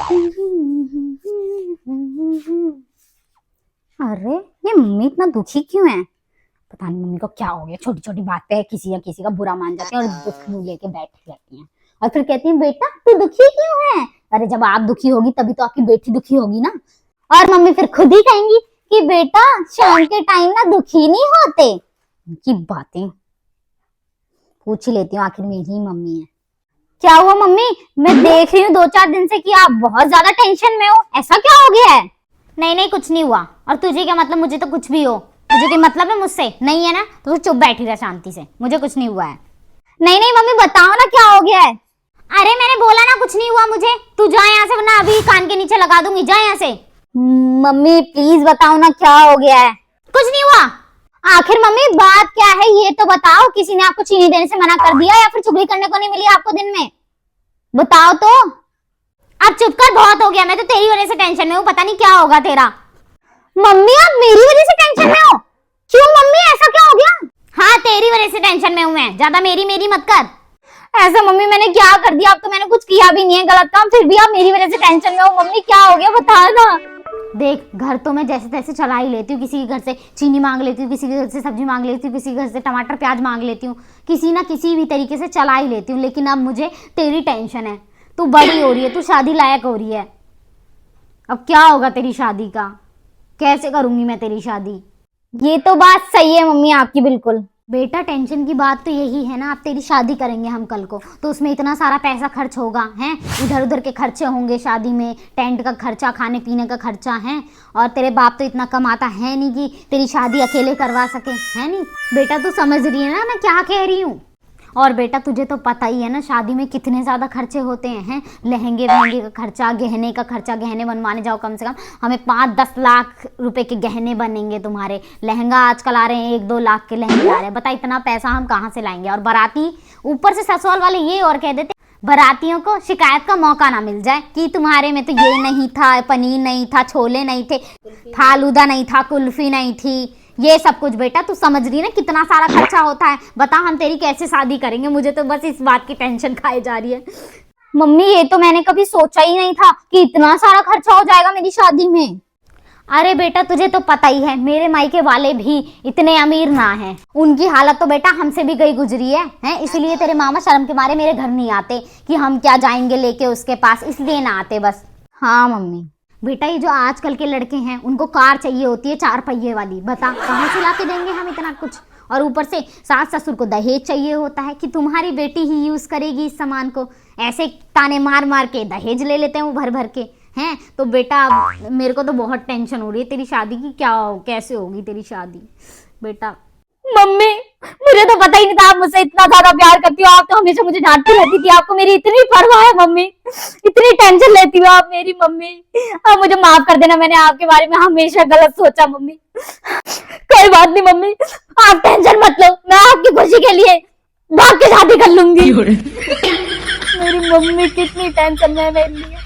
अरे ये मम्मी इतना दुखी क्यों है? पता नहीं मम्मी को क्या हो गया, छोटी छोटी बात पे किसी या किसी का बुरा मान जाते हैं और दुख मुंह लेके बैठी रहती हैं और फिर कहती हैं बेटा तू दुखी क्यों है? अरे जब आप दुखी होगी तभी तो आपकी बेटी दुखी होगी ना। और मम्मी फिर खुद ही कहेंगी कि बेटा शाम के टाइम ना दुखी नहीं होते। उनकी बातें पूछ ही लेती हूँ, आखिर मेरी ही मम्मी है। क्या हुआ मम्मी? मैं देख रही हूँ 2-4 दिन से कि आप बहुत ज्यादा टेंशन में हो, ऐसा क्या हो गया है? नहीं नहीं कुछ नहीं हुआ। और तुझे क्या मतलब? मुझे तो कुछ भी हो। तुझे कोई मतलब है मुझसे? नहीं है ना, तो चुप बैठी रह शांति से, मुझे कुछ नहीं हुआ है। नहीं नहीं मम्मी बताओ ना क्या हो गया है। अरे मैंने बोला ना कुछ नहीं हुआ मुझे। तू जा यहाँ से वरना अभी कान के नीचे लगा दूंगी, जा यहाँ से। मम्मी प्लीज बताओ ना क्या हो गया है। कुछ नहीं हुआ। आखिर मम्मी बात क्या है ये तो बताओ। किसी ने आपको चीनी देने से मना कर दिया या फिर चुगली करने को नहीं मिली आपको दिन में? बताओ तो। अब चुप कर, बहुत हो गया। मैं तो तेरी वजह से टेंशन में हूँ, पता नहीं क्या होगा तेरा। मम्मी आप मेरी वजह से टेंशन में हो? क्यों मम्मी ऐसा क्या हो गया? हाँ तेरी वजह से टेंशन में हूँ मैं, ज्यादा मेरी मेरी मत कर। ऐसा मम्मी मैंने क्या कर दिया? अब तो मैंने कुछ किया भी नहीं है गलत काम, फिर भी आप मेरी वजह से टेंशन में हो। मम्मी क्या हो गया बता ना। देख घर तो मैं जैसे तैसे चला ही लेती हूँ, किसी के घर से चीनी मांग लेती हूँ, किसी के घर से सब्जी मांग लेती हूँ, किसी के घर से टमाटर प्याज मांग लेती हूँ, किसी ना किसी भी तरीके से चला ही लेती हूँ। लेकिन अब मुझे तेरी टेंशन है। तू बड़ी हो रही है, तू शादी लायक हो रही है। अब क्या होगा तेरी शादी का? कैसे करूंगी मैं तेरी शादी? ये तो बात सही है मम्मी आपकी बिल्कुल। बेटा टेंशन की बात तो यही है ना, आप तेरी शादी करेंगे हम कल को, तो उसमें इतना सारा पैसा खर्च होगा हैं, इधर उधर के खर्चे होंगे शादी में, टेंट का खर्चा, खाने पीने का खर्चा है। और तेरे बाप तो इतना कमाता है नहीं कि तेरी शादी अकेले करवा सके, है नहीं? बेटा तू समझ रही है ना मैं क्या कह रही हूँ? और बेटा तुझे तो पता ही है ना शादी में कितने ज्यादा खर्चे होते हैं। लहंगे वहंगे का खर्चा, गहने का खर्चा, गहने बनवाने जाओ कम से कम हमें 5-10 लाख रुपए के गहने बनेंगे तुम्हारे। लहंगा आजकल आ रहे हैं 1-2 लाख के लहंगे आ रहे हैं। बता इतना पैसा हम कहाँ से लाएंगे? और बाराती ऊपर से ससुराल वाले ये और कह देते बारातियों को शिकायत का मौका ना मिल जाए कि तुम्हारे में तो ये नहीं था, पनीर नहीं था, छोले नहीं थे, फालूदा नहीं था, कुल्फी नहीं थी, ये सब कुछ। बेटा तू समझ रही ना कितना सारा खर्चा होता है। बता हम तेरी कैसे शादी करेंगे? मुझे तो बस इस बात की टेंशन खाई जा रही है। मम्मी ये तो मैंने कभी सोचा ही नहीं था कि इतना सारा खर्चा हो जाएगा मेरी शादी में। अरे बेटा तुझे तो पता ही है मेरे मायके वाले भी इतने अमीर ना हैं। उनकी हालत तो बेटा हमसे भी गई गुजरी है, इसलिए तेरे मामा शर्म के मारे मेरे घर नहीं आते कि हम क्या जाएंगे लेके उसके पास, इसलिए ना आते बस। हाँ मम्मी। बेटा ये जो आजकल के लड़के हैं उनको कार चाहिए होती है 4 पहिए वाली। बता कहाँ से ला के देंगे हम इतना कुछ? और ऊपर से सास ससुर को दहेज चाहिए होता है कि तुम्हारी बेटी ही यूज करेगी इस सामान को। ऐसे ताने मार मार के दहेज ले लेते हैं वो भर भर के हैं। तो बेटा मेरे को तो बहुत टेंशन हो रही है तेरी शादी की। कैसे होगी तेरी शादी बेटा? मम्मी मुझे तो पता ही नहीं था आप मुझसे इतना ज्यादा प्यार करती हो। आप तो हमेशा मुझे डांटती रहती थी, आपको मेरी इतनी परवाह है मम्मी, इतनी टेंशन लेती हो आप मेरी मम्मी। आप मुझे माफ कर देना, मैंने आपके बारे में हमेशा गलत सोचा मम्मी। कोई बात नहीं मम्मी, आप टेंशन मत लो, मैं आपकी खुशी के लिए भाग के शादी कर लूंगी। मेरी मम्मी कितनी टेंशन में है मेरे लिए।